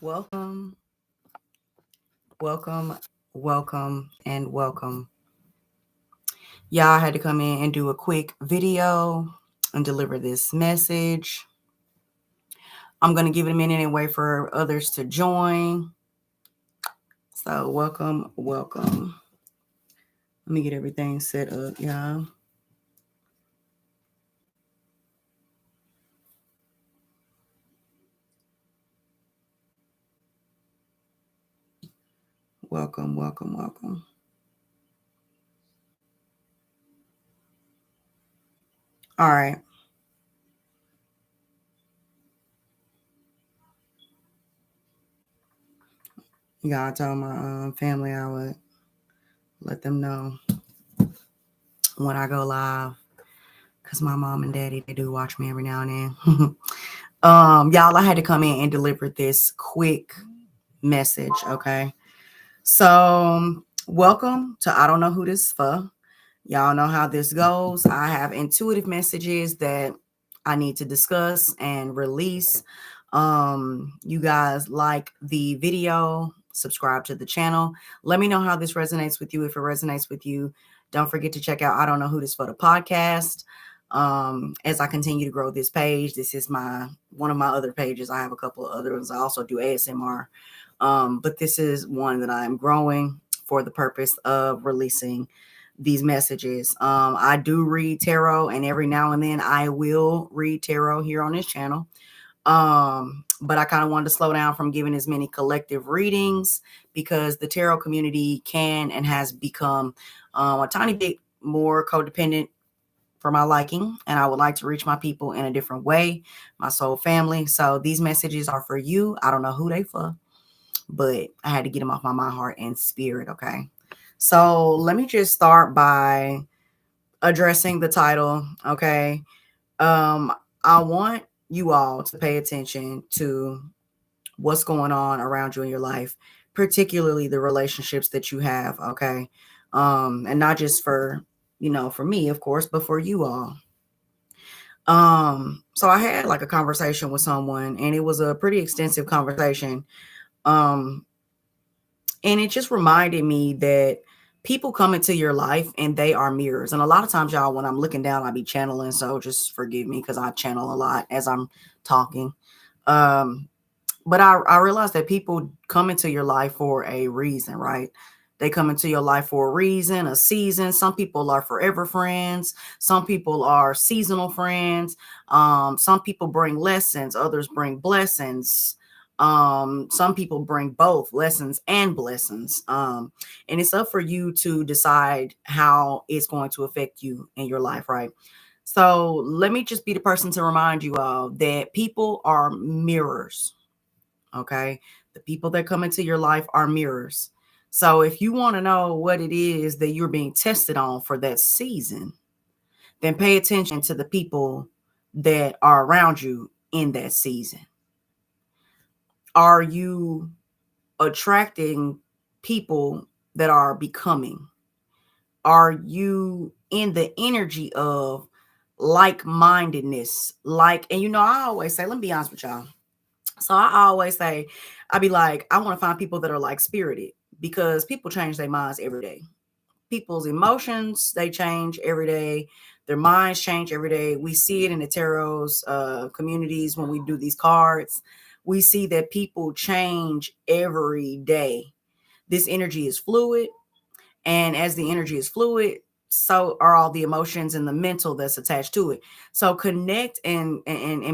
Welcome, welcome, welcome, and welcome. Y'all had to come in and do a quick video and deliver this message. I'm going to give it a minute and wait for others to join. So, welcome, welcome. Let me get everything set up, y'all. Welcome, welcome, welcome. All right. Y'all told my family I would let them know when I go live because my mom and daddy, they do watch me every now and then. Y'all, I had to come in and deliver this quick message, okay? So, welcome to I Don't Know Who This For. Y'all know how this goes. I have intuitive messages that I need to discuss and release. You guys like the video, subscribe to the channel. Let me know how this resonates with you. If it resonates with you, don't forget to check out I Don't Know Who This For the podcast. As I continue to grow this page, this is one of my other pages. I have a couple of other ones. I also do ASMR. But this is one that I'm growing for the purpose of releasing these messages. I do read tarot, and every now and then I will read tarot here on this channel. But I kind of wanted to slow down from giving as many collective readings because the tarot community can and has become a tiny bit more codependent for my liking, and I would like to reach my people in a different way, my soul family. So these messages are for you. I don't know who they for, but I had to get them off my mind, heart, and spirit. Okay. So let me just start by addressing the title. Okay. I want you all to pay attention to what's going on around you in your life, particularly the relationships that you have. Okay. And not just for, for me, of course, but for you all. So I had like a conversation with someone, and it was a pretty extensive conversation. Um, And it just reminded me that people come into your life and they are mirrors. And a lot of times, y'all, when I'm looking down, I be channeling. So just forgive me because I channel a lot as I'm talking. Um, but I realized that people come into your life for a reason, right? They come into your life for a reason, a season. Some people are forever friends. Some people are seasonal friends. Some people bring lessons. Others bring blessings. Some people bring both lessons and blessings. And it's up for you to decide how it's going to affect you in your life, right? So let me just be the person to remind you all that people are mirrors. Okay. The people that come into your life are mirrors. So if you want to know what it is that you're being tested on for that season, then pay attention to the people that are around you in that season. Are you attracting people that are becoming? Are you in the energy of like-mindedness? I always say, let me be honest with y'all. So I always say, I be like, I want to find people that are like spirited because people change their minds every day. People's emotions, they change every day. Their minds change every day. We see it in the tarot's communities when we do these cards. We see that people change every day. This energy is fluid. And as the energy is fluid, so are all the emotions and the mental that's attached to it. So connect and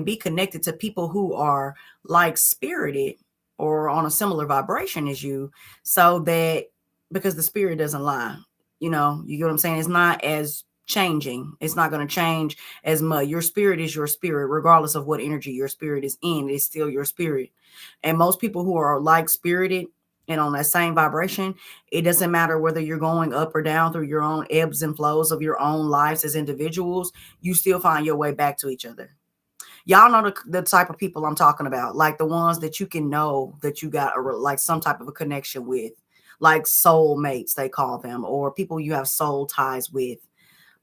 be connected to people who are like spirited or on a similar vibration as you, so that because the spirit doesn't lie. You get what I'm saying? It's not as changing. It's not going to change as much. Your spirit is your spirit, regardless of what energy your spirit is in. It's still your spirit. And most people who are like spirited and on that same vibration, it doesn't matter whether you're going up or down through your own ebbs and flows of your own lives as individuals, you still find your way back to each other. Y'all know the type of people I'm talking about, like the ones that you can know that you got like some type of a connection with, like soul mates, they call them, or people you have soul ties with,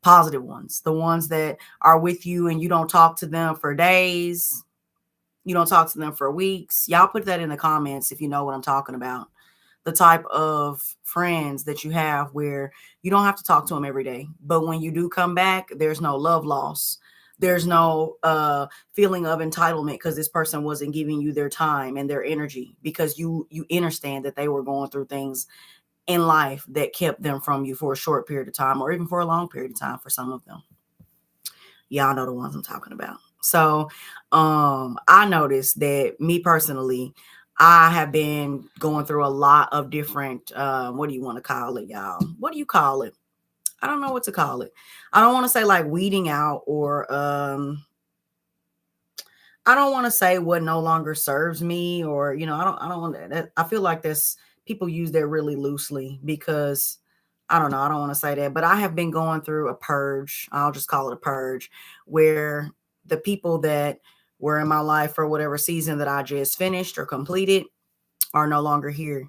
positive ones, the ones that are with you and you don't talk to them for days, You don't talk to them for weeks. Y'all put that in the comments if you know what I'm talking about. The type of friends that you have where you don't have to talk to them every day, but when you do come back, there's no love loss. There's no feeling of entitlement because this person wasn't giving you their time and their energy, because you understand that they were going through things in life that kept them from you for a short period of time, or even for a long period of time for some of them. Y'all know the ones I'm talking about. So I noticed that, me personally, I have been going through a lot of different what do you want to call it, y'all? What do you call it? I don't know what to call it. I don't want to say like weeding out, or I don't want to say what no longer serves me, or I don't want that. I feel like that's, people use that really loosely, because I don't know, I don't want to say that, but I have been going through a purge. I'll just call it a purge, where the people that were in my life for whatever season that I just finished or completed are no longer here.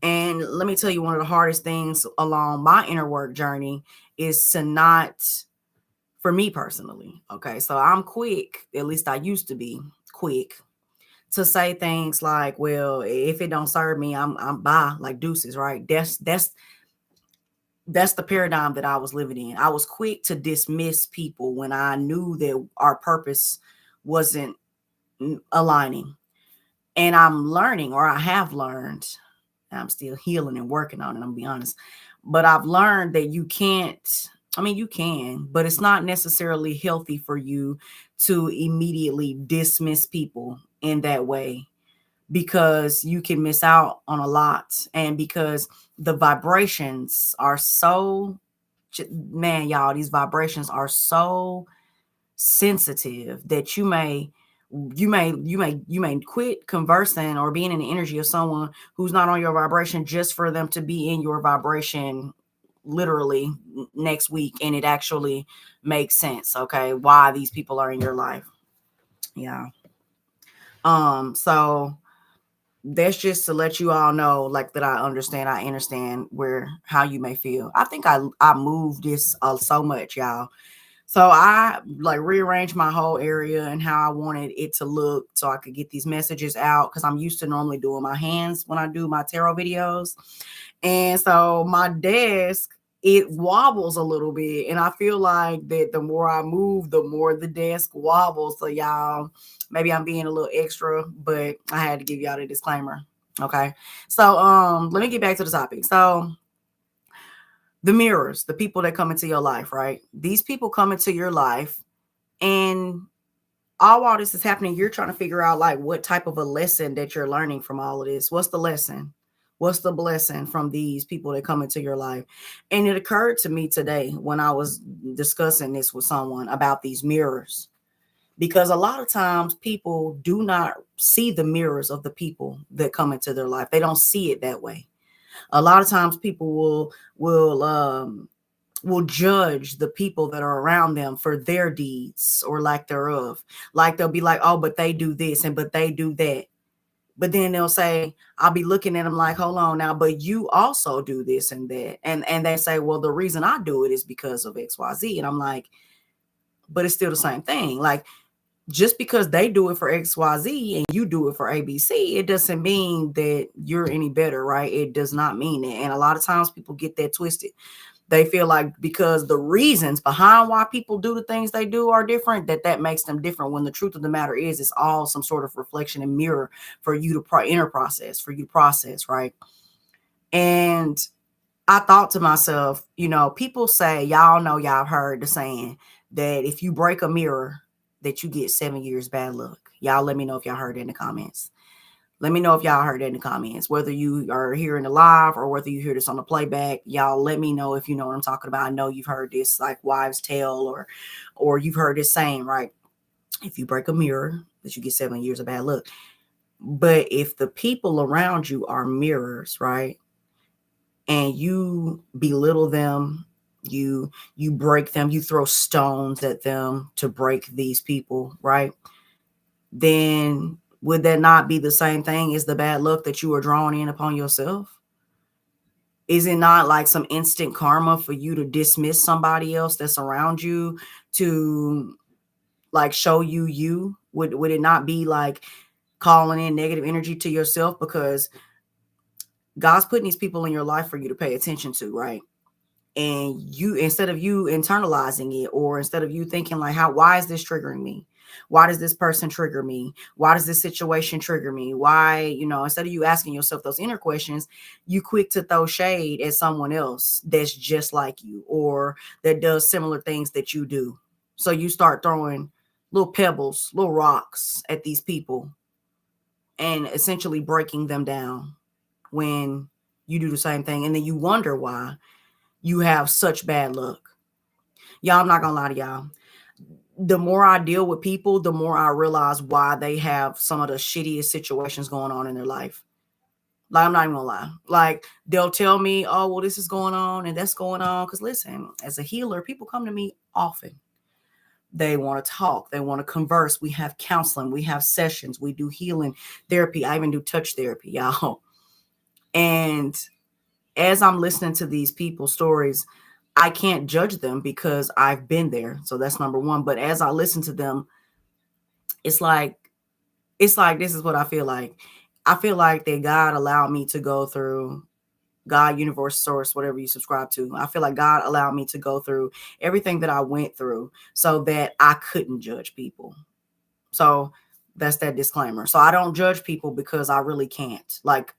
And let me tell you, one of the hardest things along my inner work journey is to not, for me personally, okay, so I'm quick, at least I used to be quick, to say things like, well, if it don't serve me, I'm bye, like deuces, right? That's the paradigm that I was living in. I was quick to dismiss people when I knew that our purpose wasn't aligning. And I'm learning, or I have learned, I'm still healing and working on it, I'm gonna be honest. But I've learned that you can't, I mean, you can, but it's not necessarily healthy for you to immediately dismiss people in that way, because you can miss out on a lot. And because the vibrations are so, man, y'all, these vibrations are so sensitive that you may quit conversing or being in the energy of someone who's not on your vibration, just for them to be in your vibration literally next week, and it actually makes sense, okay, why these people are in your life. Yeah. So that's just to let you all know, like, that I understand where, how you may feel. I think I moved this so much, y'all. So I like rearranged my whole area and how I wanted it to look, so I could get these messages out, because I'm used to normally doing my hands when I do my tarot videos. And so my desk, it wobbles a little bit. And I feel like that the more I move, the more the desk wobbles. So y'all, maybe I'm being a little extra, but I had to give y'all the disclaimer. Okay. So let me get back to the topic. So the mirrors, the people that come into your life, right? These people come into your life, and all while this is happening, you're trying to figure out like what type of a lesson that you're learning from all of this. What's the lesson? What's the blessing from these people that come into your life? And it occurred to me today when I was discussing this with someone about these mirrors, because a lot of times people do not see the mirrors of the people that come into their life. They don't see it that way. A lot of times people will judge the people that are around them for their deeds or lack thereof. Like they'll be like, oh, but they do this and but they do that. But then they'll say, I'll be looking at them like, hold on now, but you also do this and that. And they say, well, the reason I do it is because of XYZ. And I'm like, but it's still the same thing. Like, just because they do it for XYZ and you do it for ABC, it doesn't mean that you're any better, right? It does not mean that. And a lot of times people get that twisted. They feel like because the reasons behind why people do the things they do are different, that makes them different. When the truth of the matter is, it's all some sort of reflection and mirror for you to inner process, for you to process, right? And I thought to myself, people say, y'all know, y'all heard the saying that if you break a mirror, that you get 7 years bad luck. Y'all let me know if y'all heard it in the comments. Let me know if y'all heard it in the comments, whether you are hearing the live or whether you hear this on the playback. Y'all let me know if you know what I'm talking about. I know you've heard this like wives' tale, or you've heard this saying, right? If you break a mirror, that you get 7 years of bad luck. But if the people around you are mirrors, right, and you belittle them, you break them, you throw stones at them to break these people, right, then would that not be the same thing as the bad luck that you are drawing in upon yourself? Is it not like some instant karma for you to dismiss somebody else that's around you, to like show you? Would it not be like calling in negative energy to yourself? Because God's putting these people in your life for you to pay attention to, right? And you, instead of you internalizing it, or instead of you thinking like, why is this triggering me? Why does this person trigger me? Why does this situation trigger me? Why, instead of you asking yourself those inner questions, you quick to throw shade at someone else that's just like you, or that does similar things that you do. So you start throwing little pebbles, little rocks at these people and essentially breaking them down when you do the same thing. And then you wonder why you have such bad luck. Y'all, I'm not gonna lie to y'all. The more I deal with people, the more I realize why they have some of the shittiest situations going on in their life. Like, I'm not even gonna lie. Like, they'll tell me, oh, well, this is going on and that's going on. Because listen, as a healer, people come to me often. They want to talk, they want to converse. We have counseling, we have sessions, we do healing therapy. I even do touch therapy, y'all. And as I'm listening to these people's stories, I can't judge them because I've been there. So that's number one. But as I listen to them, it's like this is what I feel like. I feel like that God allowed me to go through, God, universe, source, whatever you subscribe to. I feel like God allowed me to go through everything that I went through so that I couldn't judge people. So that's that disclaimer. So I don't judge people because I really can't. Like,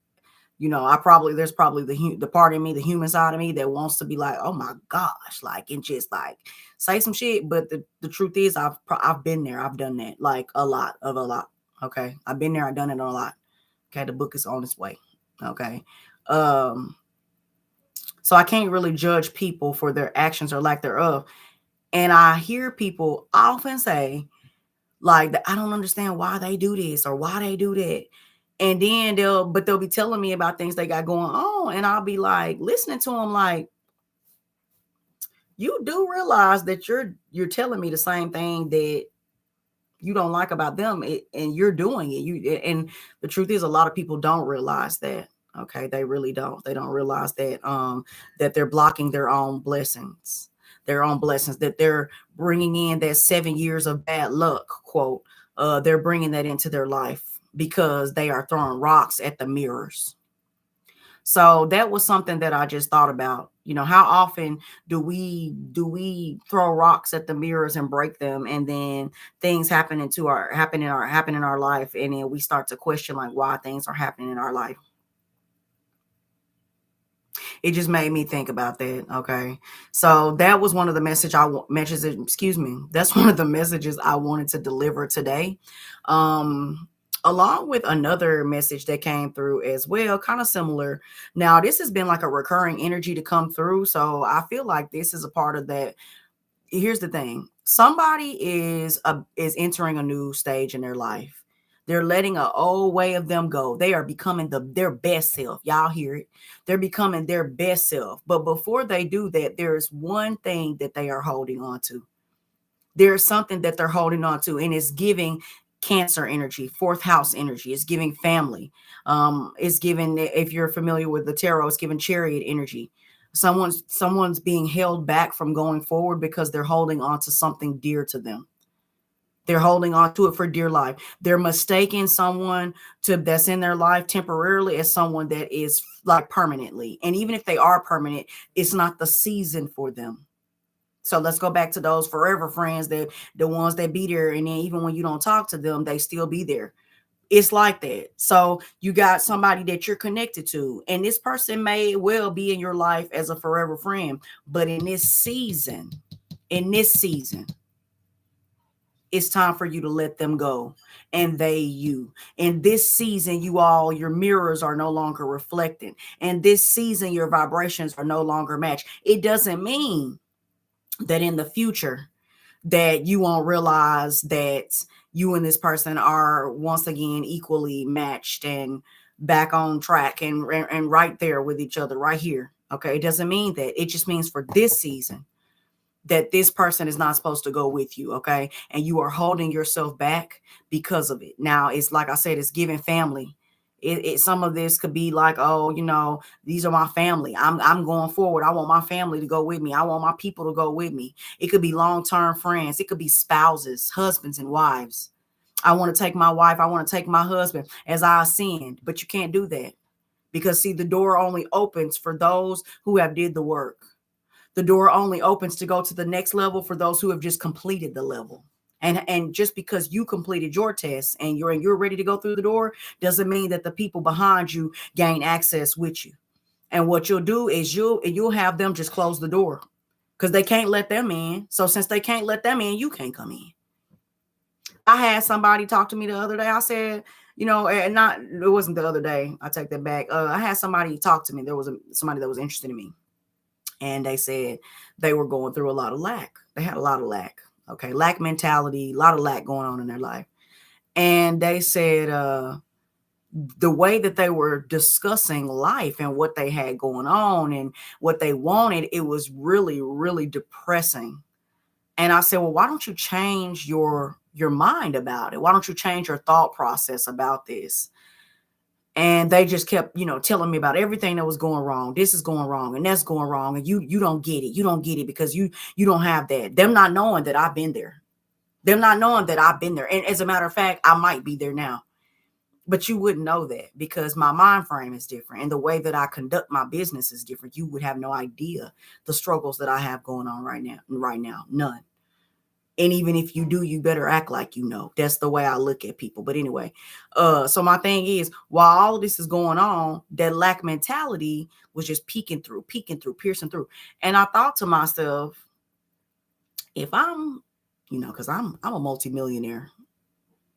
there's probably the part of me, the human side of me, that wants to be like, oh my gosh, like, and just like say some shit. But the truth is, I've been there, I've done that, like a lot. Okay, I've been there, I've done it a lot. Okay, the book is on its way. Okay, so I can't really judge people for their actions or lack thereof. And I hear people often say, like, I don't understand why they do this or why they do that. And then they'll be telling me about things they got going on. And I'll be like, listening to them, like, you do realize that you're telling me the same thing that you don't like about them, and you're doing it. And the truth is, a lot of people don't realize that. Okay, they really don't. They don't realize that that they're blocking their own blessings, that they're bringing in that 7 years of bad luck, quote. They're bringing that into their life because they are throwing rocks at the mirrors. So that was something that I just thought about. How often do we throw rocks at the mirrors and break them, and then things happen in our life, and then we start to question like why things are happening in our life. It just made me think about that. Okay, so that was one of the that's one of the messages I wanted to deliver today. Along with another message that came through as well, kind of similar. Now, this has been like a recurring energy to come through. So I feel like this is a part of that. Here's the thing. Somebody is entering a new stage in their life. They're letting an old way of them go. They are becoming their best self. Y'all hear it. They're becoming their best self. But before they do that, there's one thing that they are holding on to. There's something that they're holding on to, and it's giving Cancer energy, fourth house energy. It's giving family. It's giving, if you're familiar with the tarot, it's giving Chariot energy. Someone's being held back from going forward because they're holding on to something dear to them. They're holding on to it for dear life. They're mistaking someone that's in their life temporarily as someone that is like permanently. And even if they are permanent, it's not the season for them. So let's go back to those forever friends, that the ones that be there, and then even when you don't talk to them, they still be there. It's like that. So you got somebody that you're connected to, and this person may well be in your life as a forever friend, but in this season, it's time for you to let them go, and you. In this season, your mirrors are no longer reflecting. And this season, your vibrations are no longer matched. It doesn't mean that in the future that you won't realize that you and this person are once again equally matched and back on track and right there with each other right here. Okay, it doesn't mean that. It just means for this season that this person is not supposed to go with you. Okay, and you are holding yourself back because of it. Now, it's like I said, it's giving family. Some of this could be like, oh, these are my family. I'm going forward. I want my family to go with me. I want my people to go with me. It could be long-term friends. It could be spouses, husbands and wives. I want to take my wife. I want to take my husband as I ascend, but you can't do that because see, the door only opens for those who have did the work. The door only opens to go to the next level for those who have just completed the level. And just because you completed your test and you're ready to go through the door doesn't mean that the people behind you gain access with you. And what you'll do is you'll have them just close the door because they can't let them in. So since they can't let them in, you can't come in. I had somebody talk to me the other day. I said, and it wasn't the other day. I take that back. I had somebody talk to me. There was somebody that was interested in me. And they said they were going through a lot of lack. They had a lot of lack. Okay. Lack mentality, a lot of lack going on in their life. And they said the way that they were discussing life and what they had going on and what they wanted, it was really, really depressing. And I said, well, why don't you change your mind about it? Why don't you change your thought process about this? And they just kept, telling me about everything that was going wrong. This is going wrong and that's going wrong. And you don't get it. You don't get it because you don't have that. Them not knowing that I've been there. Them not knowing that I've been there. And as a matter of fact, I might be there now. But you wouldn't know that because my mind frame is different. And the way that I conduct my business is different. You would have no idea the struggles that I have going on right now. None. And even if you do, you better act like you know. That's the way I look at people. But anyway, so my thing is, while all of this is going on, that lack mentality was just peeking through, piercing through. And I thought to myself, if I'm, because I'm a multimillionaire.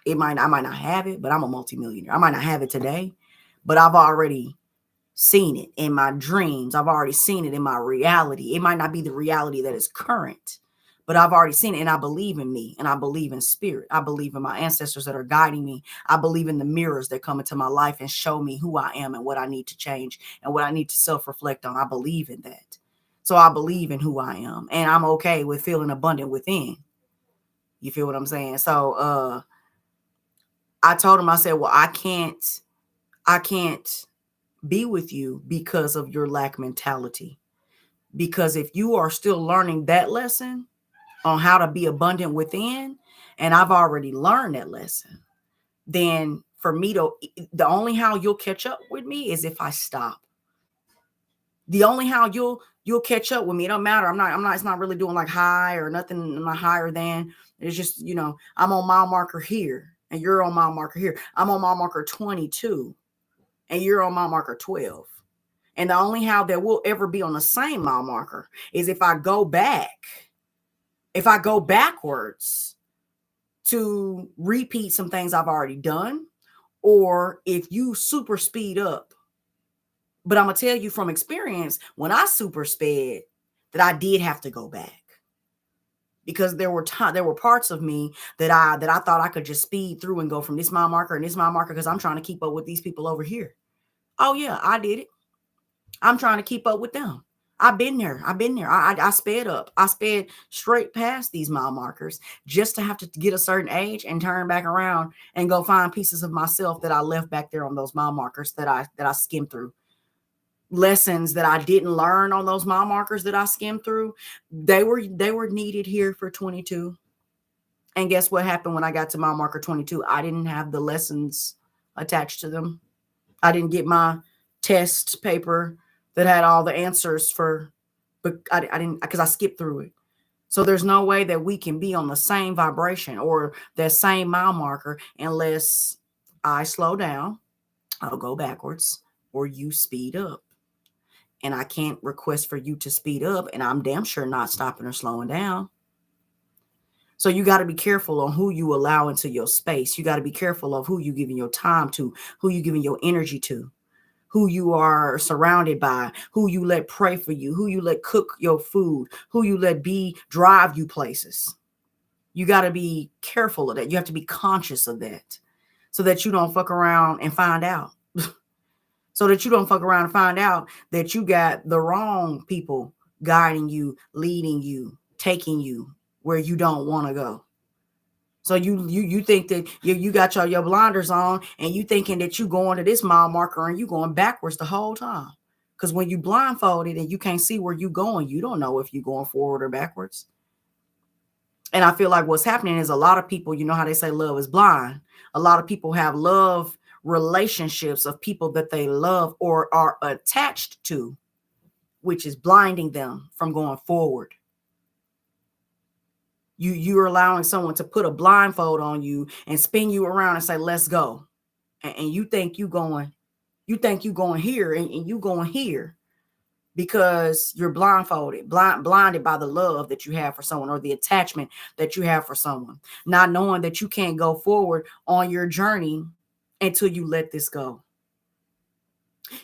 I might not have it, but I'm a multimillionaire. I might not have it today, but I've already seen it in my dreams. I've already seen it in my reality. It might not be the reality that is current, but I've already seen it, and I believe in me, and I believe in spirit. I believe in my ancestors that are guiding me. I believe in the mirrors that come into my life and show me who I am and what I need to change and what I need to self-reflect on. I believe in that. So I believe in who I am, and I'm okay with feeling abundant within. You feel what I'm saying? So I told him, I said, well, I can't be with you because of your lack mentality. Because if you are still learning that lesson on how to be abundant within, and I've already learned that lesson, then for me the only how you'll catch up with me is if I stop. The only how you'll catch up with me, it don't matter. It's not really doing like high or nothing. I'm not higher than. It's just, I'm on mile marker here and you're on mile marker here. I'm on mile marker 22 and you're on mile marker 12. And the only how that we'll ever be on the same mile marker is if I go backwards to repeat some things I've already done, or if you super speed up. But I'm going to tell you from experience, when I super sped, that I did have to go back. Because there were parts of me that I thought I could just speed through and go from this mile marker and this mile marker because I'm trying to keep up with these people over here. Oh yeah, I did it. I'm trying to keep up with them. I've been there. I sped up. I sped straight past these mile markers just to have to get a certain age and turn back around and go find pieces of myself that I left back there on those mile markers that I skimmed through. Lessons that I didn't learn on those mile markers that I skimmed through, they were needed here for 22. And guess what happened when I got to mile marker 22? I didn't have the lessons attached to them. I didn't get my test paper that had all the answers but I didn't, because I skipped through it. So there's no way that we can be on the same vibration or that same mile marker unless I slow down, I'll go backwards, or you speed up. And I can't request for you to speed up, and I'm damn sure not stopping or slowing down. So you got to be careful on who you allow into your space. You got to be careful of who you giving your time to, who you giving your energy to, who you are surrounded by, who you let pray for you, who you let cook your food, who you let drive you places. You got to be careful of that. You have to be conscious of that so that you don't fuck around and find out. So that you don't fuck around and find out that you got the wrong people guiding you, leading you, taking you where you don't want to go. So you think that you got your blinders on and you thinking that you going to this mile marker and you going backwards the whole time. Because when you blindfolded and you can't see where you going, you don't know if you're going forward or backwards. And I feel like what's happening is a lot of people, you know how they say love is blind. A lot of people have love relationships of people that they love or are attached to, which is blinding them from going forward. You're allowing someone to put a blindfold on you and spin you around and say, let's go. And you think you going here and you going here because you're blinded by the love that you have for someone or the attachment that you have for someone, not knowing that you can't go forward on your journey until you let this go.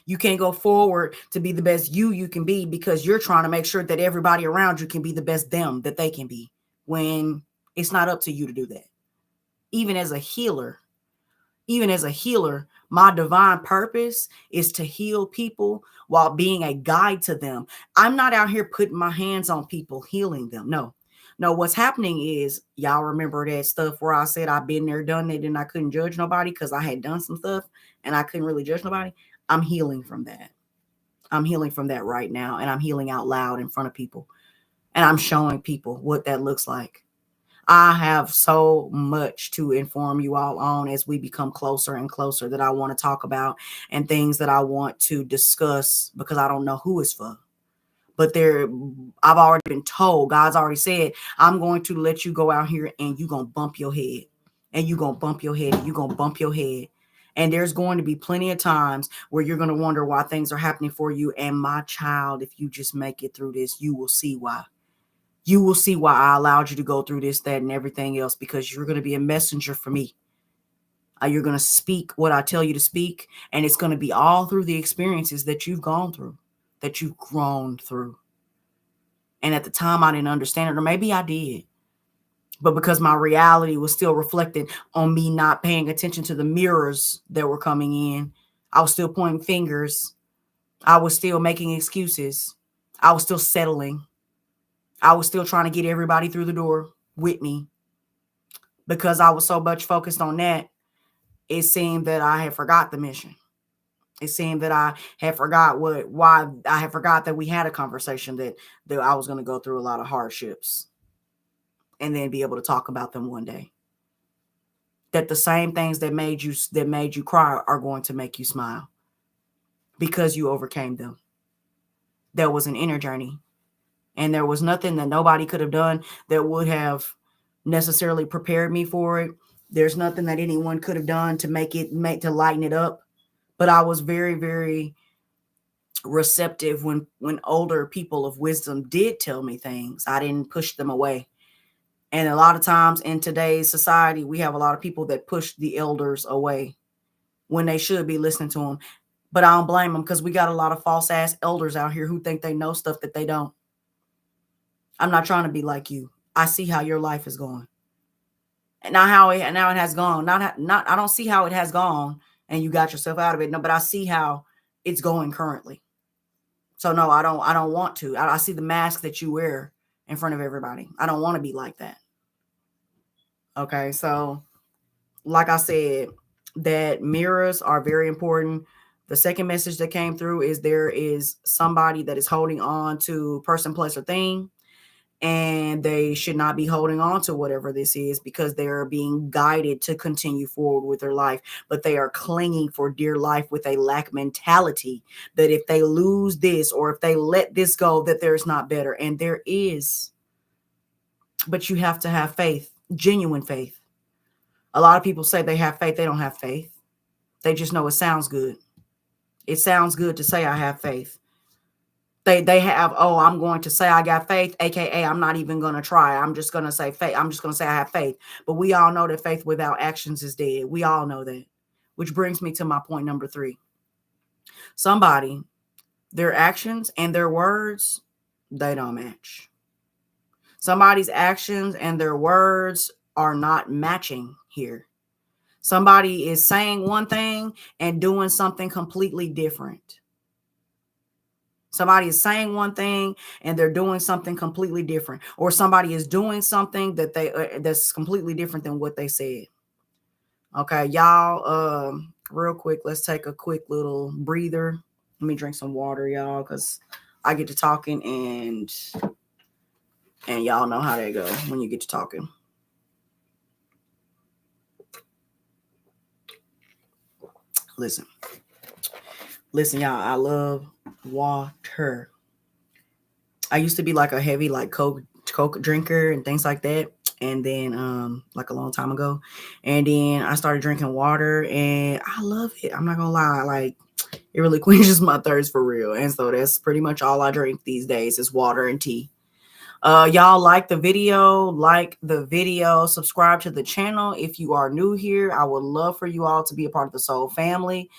You can't go forward to be the best you can be because you're trying to make sure that everybody around you can be the best them that they can be, when it's not up to you to do that. Even as a healer, my divine purpose is to heal people while being a guide to them. I'm not out here putting my hands on people, healing them. No, what's happening is, y'all remember that stuff where I said I've been there, done it, and I couldn't judge nobody because I had done some stuff and I couldn't really judge nobody. I'm healing from that. I'm healing from that right now, and I'm healing out loud in front of people. And I'm showing people what that looks like. I have so much to inform you all on as we become closer and closer that I want to talk about, and things that I want to discuss, because I don't know who it's for. But I've already been told, God's already said, I'm going to let you go out here and you're going to bump your head, and you're going to bump your head, and you're going to bump your head. And there's going to be plenty of times where you're going to wonder why things are happening for you. And my child, if you just make it through this, you will see why. You will see why I allowed you to go through this, that, and everything else, because you're going to be a messenger for me. You're going to speak what I tell you to speak. And it's going to be all through the experiences that you've gone through, that you've grown through. And at the time, I didn't understand it, or maybe I did. But because my reality was still reflected on me not paying attention to the mirrors that were coming in, I was still pointing fingers. I was still making excuses. I was still settling. I was still trying to get everybody through the door with me. Because I was so much focused on that, it seemed that I had forgot the mission. It seemed that I had forgot why I had forgot that we had a conversation, that I was going to go through a lot of hardships and then be able to talk about them one day. That the same things that made you cry are going to make you smile because you overcame them. There was an inner journey, and there was nothing that nobody could have done that would have necessarily prepared me for it. There's nothing that anyone could have done to lighten it up. But I was very, very receptive when older people of wisdom did tell me things. I didn't push them away. And a lot of times in today's society, we have a lot of people that push the elders away when they should be listening to them. But I don't blame them, because we got a lot of false ass elders out here who think they know stuff that they don't. I'm not trying to be like you. I see how your life is going. And now it has gone. I don't see how it has gone and you got yourself out of it. No, but I see how it's going currently. So no, I don't want to. I see the mask that you wear in front of everybody. I don't want to be like that. Okay, so like I said, that mirrors are very important. The second message that came through is there is somebody that is holding on to person, place, or thing, and they should not be holding on to whatever this is, because they are being guided to continue forward with their life, but they are clinging for dear life with a lack mentality that if they lose this or if they let this go, that there's not better. And there is, but you have to have faith, genuine faith. A lot of people say they have faith. They don't have faith. They just know it sounds good. It sounds good to say I have faith. They have, oh, I'm going to say I got faith, aka I'm not even going to try. I'm just going to say faith. I'm just going to say I have faith. But we all know that faith without actions is dead. We all know that. Which brings me to my point number 3. Somebody, their actions and their words, they don't match. Somebody's actions and their words are not matching here. Somebody is saying one thing and doing something completely different. Somebody is saying one thing and they're doing something completely different, or somebody is doing something that that's completely different than what they said. Okay, y'all. Real quick, let's take a quick little breather. Let me drink some water, y'all, because I get to talking and y'all know how they go when you get to talking. Listen, y'all. I love water. I used to be like a heavy like Coke drinker and things like that. And then like a long time ago. And then I started drinking water and I love it. I'm not gonna lie, like it really quenches my thirst for real. And so that's pretty much all I drink these days is water and tea. Y'all like the video, subscribe to the channel. If you are new here, I would love for you all to be a part of the Soul family.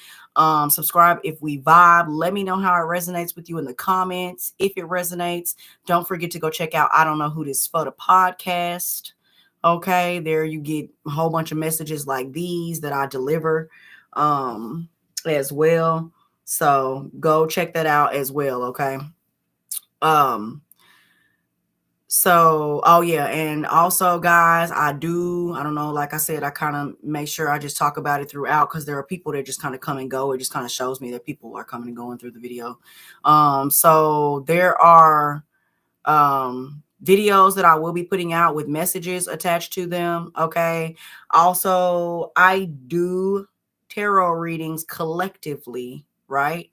Subscribe if we vibe. Let me know how it resonates with you in the comments. If it resonates, don't forget to go check out I Don't Know Who This For the podcast. Okay, there you get a whole bunch of messages like these that I deliver as well. So go check that out as well, okay? So, oh yeah, and also guys, I don't know, like I said, I kind of make sure I just talk about it throughout because there are people that just kind of come and go. It just kind of shows me that people are coming and going through the video. So there are videos that I will be putting out with messages attached to them. Okay. Also, I do tarot readings collectively, right?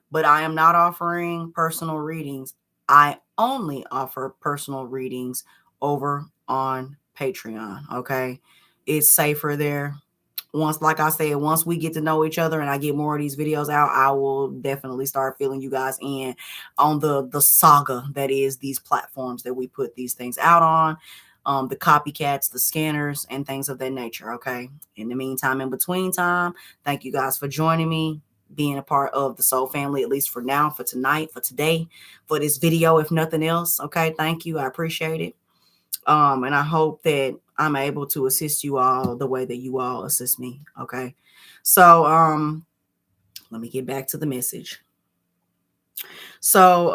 But I am not offering personal readings. I only offer personal readings over on Patreon. Okay. It's safer there. Once, like I said, once we get to know each other and I get more of these videos out, I will definitely start filling you guys in on the saga that is these platforms that we put these things out on, the copycats, the scanners, and things of that nature. Okay. In the meantime, in between time, thank you guys for joining me, being a part of the Soul family, at least for now, for tonight, for today, for this video, if nothing else. Okay. Thank you. I appreciate it. And I hope that I'm able to assist you all the way that you all assist me. Okay. So, let me get back to the message. So,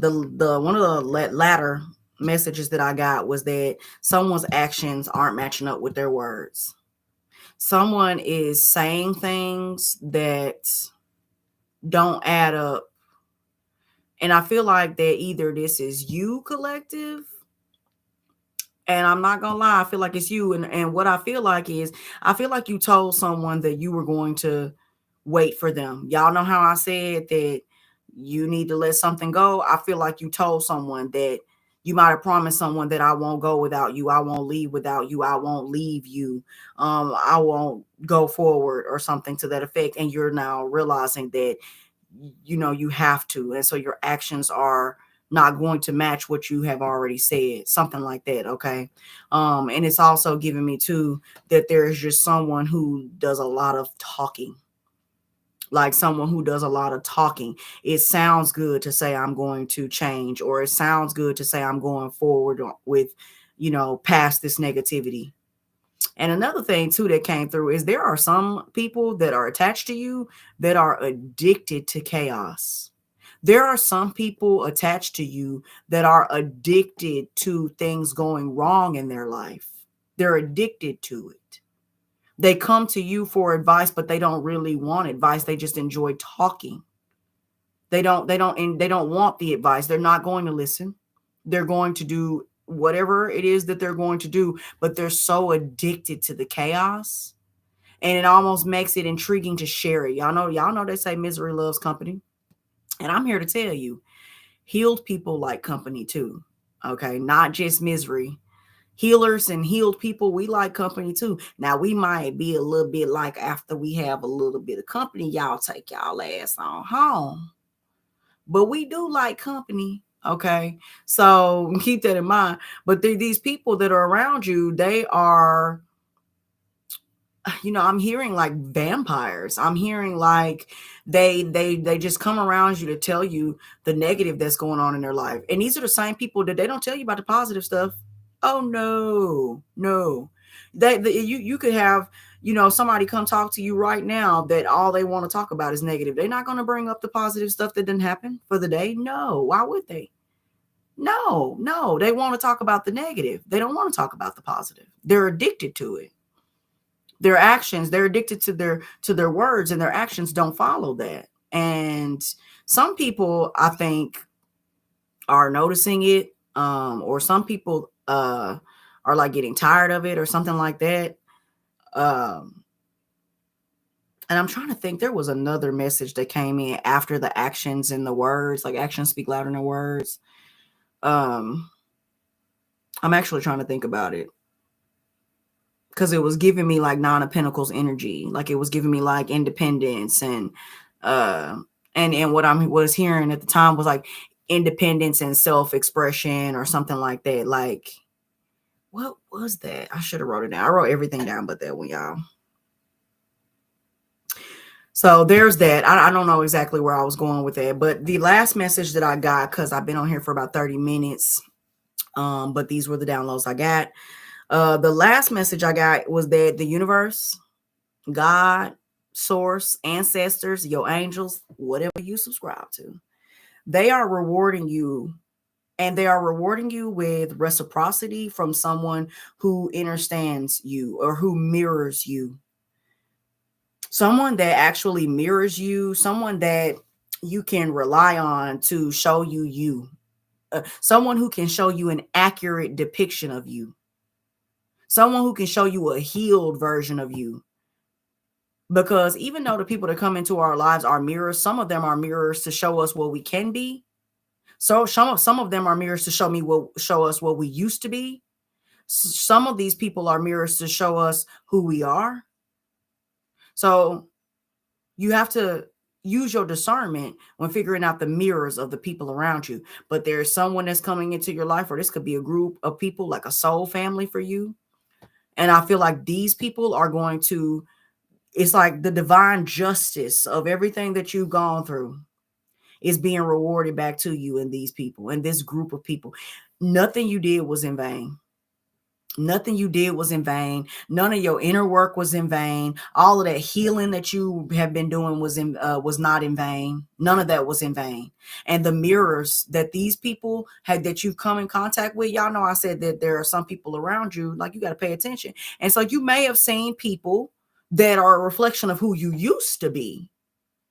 the one of the latter messages that I got was that someone's actions aren't matching up with their words. Someone is saying things that don't add up. And I feel like that either this is you, collective, and I'm not gonna lie, I feel like it's you. And what I feel like is I feel like you told someone that you were going to wait for them. Y'all know how I said that you need to let something go. I feel like you told someone that you might have promised someone that I won't go without you, I won't leave without you, I won't leave you, I won't go forward or something to that effect. And you're now realizing that you have to. And so your actions are not going to match what you have already said, something like that. Okay. And it's also giving me too that there is just someone who does a lot of talking, like someone who does a lot of talking. It sounds good to say I'm going to change, or it sounds good to say I'm going forward with, past this negativity. And another thing too that came through is there are some people that are attached to you that are addicted to chaos. There are some people attached to you that are addicted to things going wrong in their life. They're addicted to it. They come to you for advice, but they don't really want advice. They just enjoy talking. They don't want the advice. They're not going to listen. They're going to do whatever it is that they're going to do, but they're so addicted to the chaos, and it almost makes it intriguing to share it. Y'all know they say misery loves company. And I'm here to tell you, healed people like company too. Okay, not just misery. Healers and healed people, we like company too. Now, we might be a little bit like, after we have a little bit of company, y'all take y'all ass on home. But we do like company. Okay, so keep that in mind. But these people that are around you, they are, I'm hearing like vampires. I'm hearing like they just come around you to tell you the negative that's going on in their life. And these are the same people that they don't tell you about the positive stuff. Oh no. You could have somebody come talk to you right now that all they want to talk about is negative. They're not going to bring up the positive stuff that didn't happen for the day. No, why would they? No, no, they want to talk about the negative. They don't want to talk about the positive. They're addicted to it. Their actions, they're addicted to their words, and their actions don't follow that. And some people, I think, are noticing it, or some people are like getting tired of it or something like that. Um, and I'm trying to think, there was another message that came in after the actions and the words, like actions speak louder than words. Um, I'm actually trying to think about it, because it was giving me like Nine of Pentacles energy, like it was giving me like independence, and what I was hearing at the time was like independence and self-expression or something like that. Like, what was that? I should have wrote it down. I wrote everything down but that one, y'all. So there's that. I don't know exactly where I was going with that, but the last message that I got, because I've been on here for about 30 minutes, but these were the downloads I got. The last message I got was that the universe, God, source, ancestors, your angels, whatever you subscribe to, they are rewarding you, and they are rewarding you with reciprocity from someone who understands you or who mirrors you. Someone that actually mirrors you, someone that you can rely on to show you, someone who can show you an accurate depiction of you, someone who can show you a healed version of you. Because even though the people that come into our lives are mirrors, some of them are mirrors to show us what we can be. So some of them are mirrors to show us what we used to be. Some of these people are mirrors to show us who we are. So you have to use your discernment when figuring out the mirrors of the people around you. But there's someone that's coming into your life, or this could be a group of people, like a soul family for you. And I feel like these people are going to, it's like the divine justice of everything that you've gone through is being rewarded back to you and these people and this group of people. Nothing you did was in vain. Nothing you did was in vain. None of your inner work was in vain. All of that healing that you have been doing was not in vain. None of that was in vain. And the mirrors that these people had, that you've come in contact with, y'all know I said that there are some people around you, like, you got to pay attention. And so you may have seen people that are a reflection of who you used to be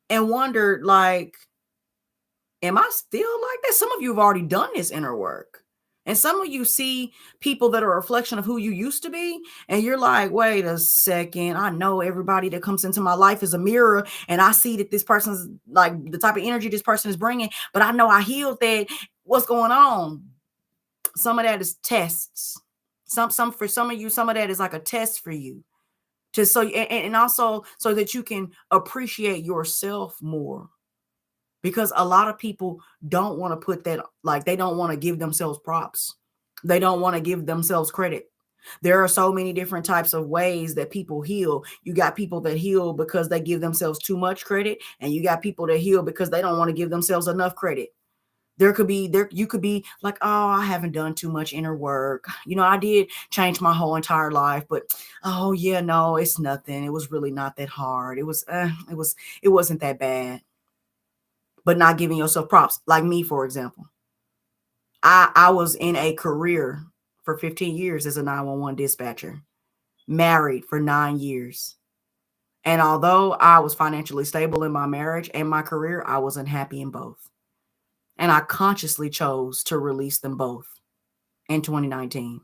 and wondered, like, am I still like that? Some of you have already done this inner work. And some of you see people that are a reflection of who you used to be. And you're like, wait a second. I know everybody that comes into my life is a mirror. And I see that this person's like the type of energy this person is bringing. But I know I healed that. What's going on? Some of that is tests. For some of you, some of that is like a test for you. Just so, and also so that you can appreciate yourself more. Because a lot of people don't want to put that, like, they don't want to give themselves props. They don't want to give themselves credit. There are so many different types of ways that people heal. You got people that heal because they give themselves too much credit, and you got people that heal because they don't want to give themselves enough credit. You could be like, oh, I haven't done too much inner work. I did change my whole entire life, but oh yeah, no, it's nothing. It was really not that hard. It wasn't that bad. But not giving yourself props. Like me, for example, I was in a career for 15 years as a 911 dispatcher, married for 9 years. And although I was financially stable in my marriage and my career, I wasn't happy in both. And I consciously chose to release them both in 2019.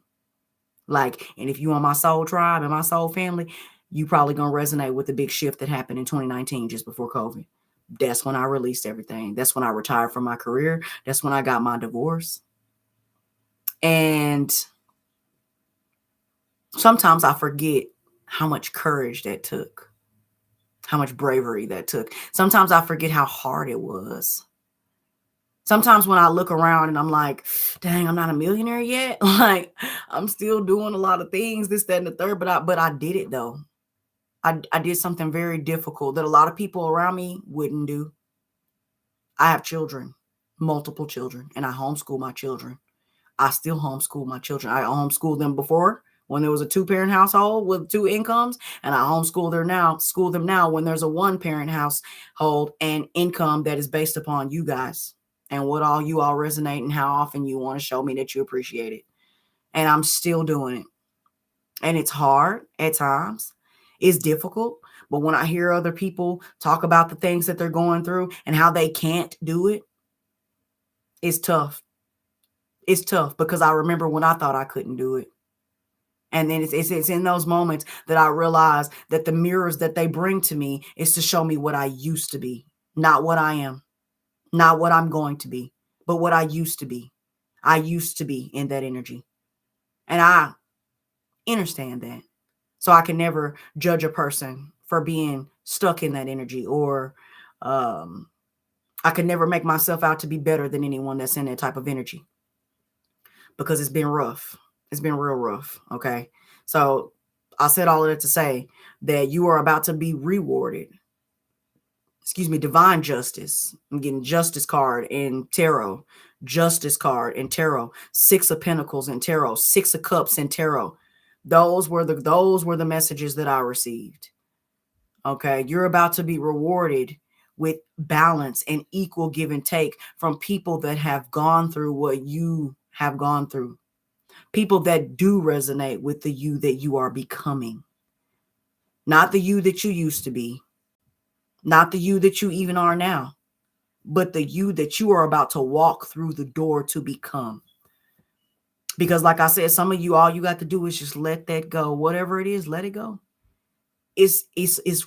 Like, and if you on my soul tribe and my soul family, you probably going to resonate with the big shift that happened in 2019, just before COVID. That's when I released everything. That's when I retired from my career. That's when I got my divorce. And sometimes I forget how much courage that took, how much bravery that took. Sometimes I forget how hard it was. Sometimes when I look around and I'm like, dang, I'm not a millionaire yet. Like, I'm still doing a lot of things, this, that, and the third, but I did it though. I did something very difficult that a lot of people around me wouldn't do. I have children, multiple children, and I homeschool my children. I still homeschool my children. I homeschooled them before when there was a 2-parent household with 2 incomes, and I school them now when there's a 1-parent household and income that is based upon you guys and what all you all resonate and how often you want to show me that you appreciate it. And I'm still doing it. And it's hard at times. It's difficult. But when I hear other people talk about the things that they're going through and how they can't do it, it's tough. It's tough because I remember when I thought I couldn't do it. And then it's in those moments that I realize that the mirrors that they bring to me is to show me what I used to be, not what I am, not what I'm going to be, but what I used to be. I used to be in that energy. And I understand that. So I can never judge a person for being stuck in that energy, or I can never make myself out to be better than anyone that's in that type of energy, because it's been rough. It's been real rough. Okay. So I said all of that to say that you are about to be rewarded. Excuse me, divine justice. I'm getting justice card in tarot, justice card in tarot, 6 of pentacles in tarot, 6 of cups in tarot. Those were the messages that I received. Okay. You're about to be rewarded with balance and equal give and take from people that have gone through what you have gone through. People that do resonate with the you that you are becoming. Not the you that you used to be. Not the you that you even are now. But the you that you are about to walk through the door to become. Because like I said, some of you, all you got to do is just let that go. Whatever it is, let it go. It's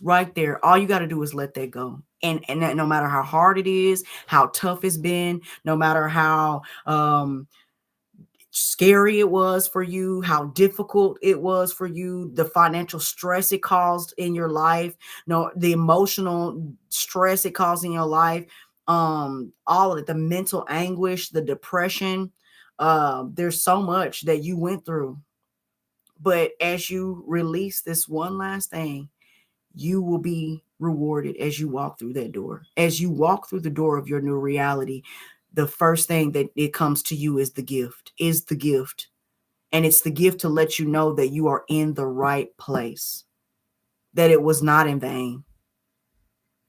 right there. All you got to do is let that go. And that, no matter how hard it is, how tough it's been, no matter how scary it was for you, how difficult it was for you, the financial stress it caused in your life, no, the emotional stress it caused in your life, all of it, the mental anguish, the depression, there's so much that you went through. But as you release this one last thing, you will be rewarded as you walk through that door. As you walk through the door of your new reality, the first thing that it comes to you is the gift, And it's the gift to let you know that you are in the right place, that it was not in vain,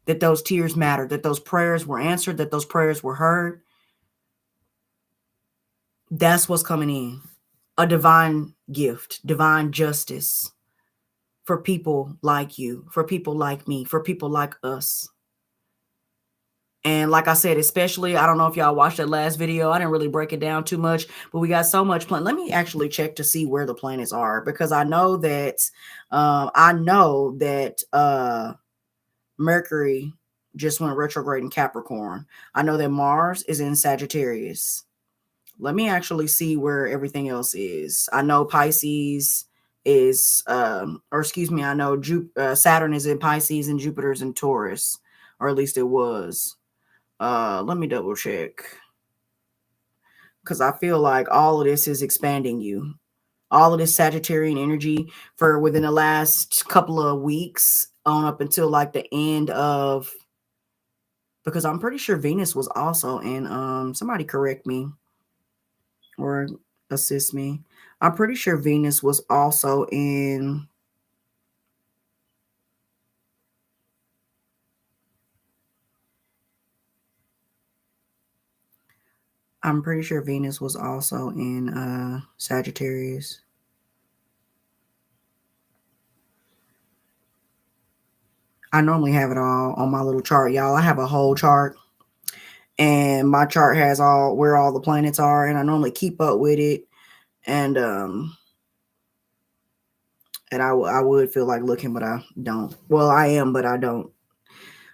that those tears mattered, that those prayers were answered, that those prayers were heard. That's what's coming in. A divine gift, divine justice for people like you, for people like me, for people like us. And like I said, especially, I don't know if y'all watched that last video. I didn't really break it down too much, but we got so much planet. Let me actually check to see where the planets are, because I know that Mercury just went retrograde in Capricorn. I know that Mars is in Sagittarius. Let me actually see where everything else is. I know Pisces is, I know Saturn is in Pisces and Jupiter's in Taurus, or at least it was. Let me double check, because I feel like all of this is expanding you. All of this Sagittarian energy for within the last couple of weeks on up until like the end of, because I'm pretty sure Venus was also in, somebody correct me or assist me. I'm pretty sure Venus was also in, Sagittarius. I normally have it all on my little chart, y'all. I have a whole chart, and my chart has where all the planets are, and I normally keep up with it. And I would feel like looking, but I don't. Well, I am, but I don't.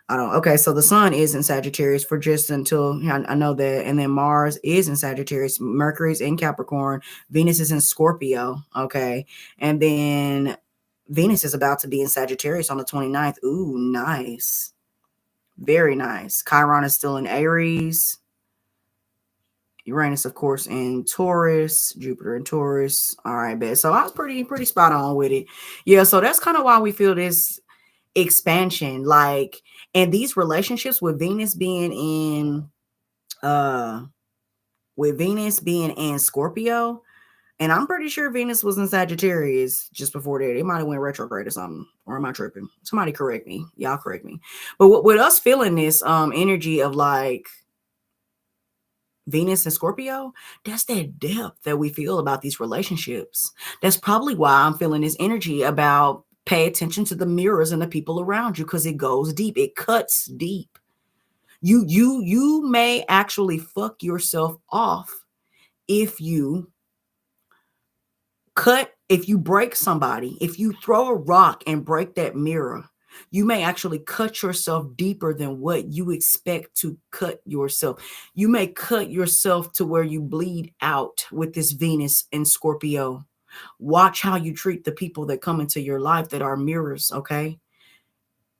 Okay, so the sun is in Sagittarius for just until I know that. And then Mars is in Sagittarius. Mercury's in Capricorn. Venus is in Scorpio. Okay. And then Venus is about to be in Sagittarius on the 29th. Ooh, nice. Very nice. Chiron is still in Aries. Uranus, of course, in Taurus. Jupiter in Taurus. All right, bet. So I was pretty spot on with it. Yeah, so that's kind of why we feel this expansion, like, and these relationships with Venus being in Scorpio, And I'm pretty sure Venus was in Sagittarius just before that. It might have went retrograde or something. Or am I tripping? Somebody correct me. Y'all correct me. But with us feeling this energy of like Venus and Scorpio, that's that depth that we feel about these relationships. That's probably why I'm feeling this energy about pay attention to the mirrors and the people around you, because it goes deep. It cuts deep. You may actually fuck yourself off if you if you break somebody, if you throw a rock and break that mirror, you may actually cut yourself deeper than what you expect to cut yourself. You may cut yourself to where you bleed out with this Venus and Scorpio. Watch how you treat the people that come into your life that are mirrors, okay?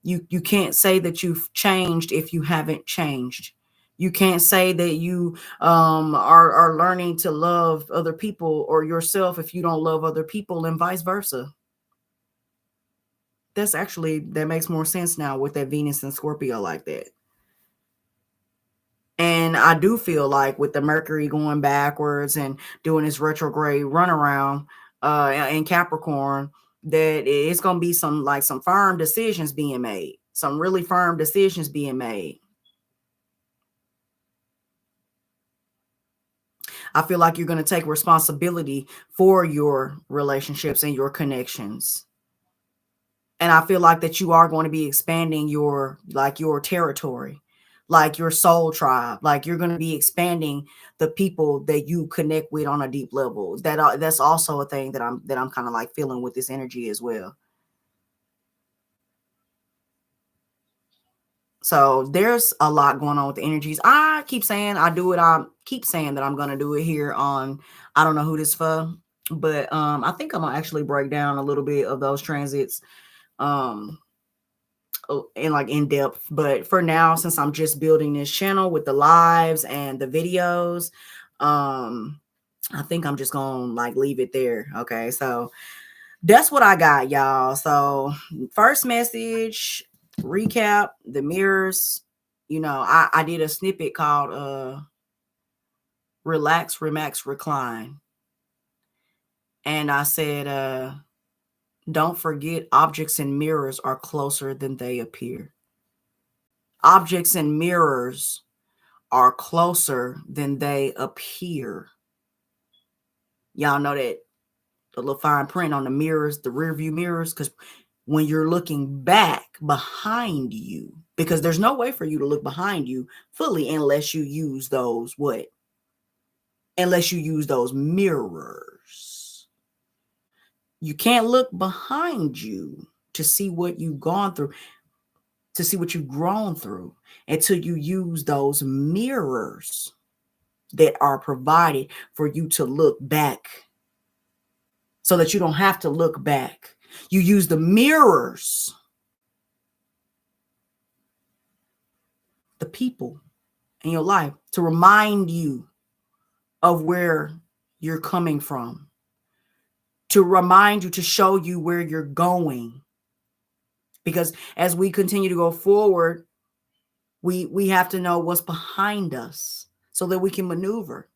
You can't say that you've changed if you haven't changed. You can't say that you are learning to love other people or yourself if you don't love other people, and vice versa. That makes more sense now with that Venus and Scorpio like that. And I do feel like with the Mercury going backwards and doing this retrograde runaround in Capricorn, that it's going to be some firm decisions being made, some really firm decisions being made. I feel like you're going to take responsibility for your relationships and your connections. And I feel like that you are going to be expanding your territory, like your soul tribe. Like you're going to be expanding the people that you connect with on a deep level. That's also a thing that I'm kind of like feeling with this energy as well. So there's a lot going on with the energies. I keep saying I do it. I keep saying that I'm going to do it here on, I don't know who this for, but I think I'm gonna actually break down a little bit of those transits um in depth. But for now, since I'm just building this channel with the lives and the videos, I think I'm just gonna like leave it there. Okay, so that's what I got, y'all. So first message, recap, the mirrors. I did a snippet called relax, remax, recline. And I said, don't forget, objects and mirrors are closer than they appear. Objects and mirrors are closer than they appear. Y'all know that the little fine print on the mirrors, the rear view mirrors, because when you're looking back behind you, because there's no way for you to look behind you fully unless you use those unless you use those mirrors. You can't look behind you to see what you've gone through, to see what you've grown through, until you use those mirrors that are provided for you to look back, so that you don't have to look back. You use the mirrors, the people in your life, to remind you of where you're coming from, to remind you, to show you where you're going. Because as we continue to go forward, we have to know what's behind us so that we can maneuver.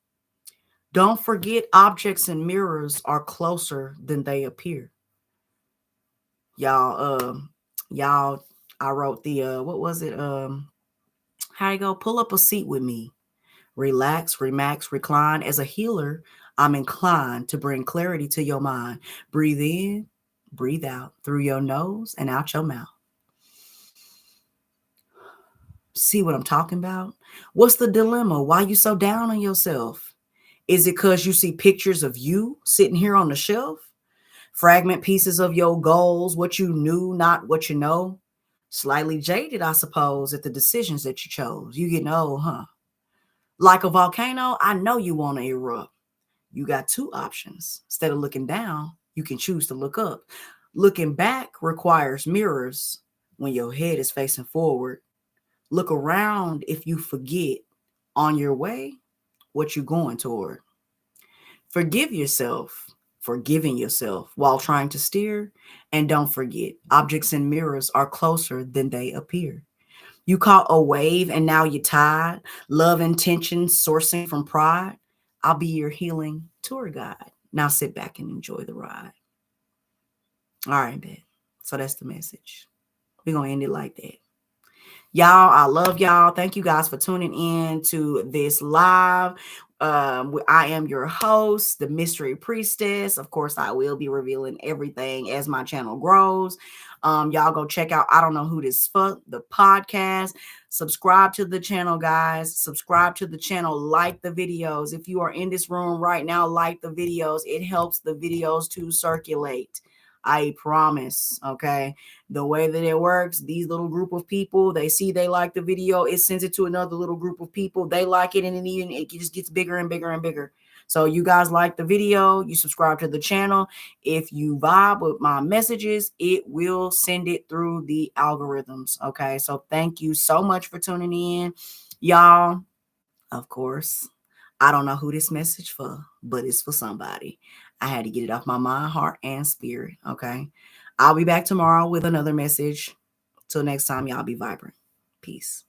Don't forget, objects and mirrors are closer than they appear. Y'all, I wrote the what was it? How you go? Pull up a seat with me. Relax, remax, recline. As a healer, I'm inclined to bring clarity to your mind. Breathe in, breathe out through your nose and out your mouth. See what I'm talking about? What's the dilemma? Why you so down on yourself? Is it because you see pictures of you sitting here on the shelf? Fragment pieces of your goals, what you knew, not what you know? Slightly jaded, I suppose, at the decisions that you chose. You getting old, huh? Like a volcano, I know you want to erupt. You got two options. Instead of looking down, you can choose to look up. Looking back requires mirrors when your head is facing forward. Look around if you forget on your way what you're going toward. Forgive yourself for giving yourself while trying to steer. And don't forget, objects and mirrors are closer than they appear. You caught a wave and now you're tired. Love intentions sourcing from pride. I'll be your healing tour guide. Now sit back and enjoy the ride. All right, bet. So that's the message. We're going to end it like that. Y'all, I love y'all. Thank you guys for tuning in to this live. I am your host, the Mystery Priestess. Of course, I will be revealing everything as my channel grows. Y'all go check out I Don't Know Who This Fuck, the podcast. Subscribe to the channel, guys. Subscribe to the channel. Like the videos. If you are in this room right now, like the videos. It helps the videos to circulate. I promise. Okay. The way that it works, these little group of people, they see they like the video, it sends it to another little group of people, they like it, and then even it just gets bigger and bigger and bigger. So you guys like the video, you subscribe to the channel. If you vibe with my messages, it will send it through the algorithms. Okay, so thank you so much for tuning in, y'all. Of course, I don't know who this message for, but it's for somebody. I had to get it off my mind, heart, and spirit. Okay. I'll be back tomorrow with another message. Till next time, y'all be vibrant. Peace.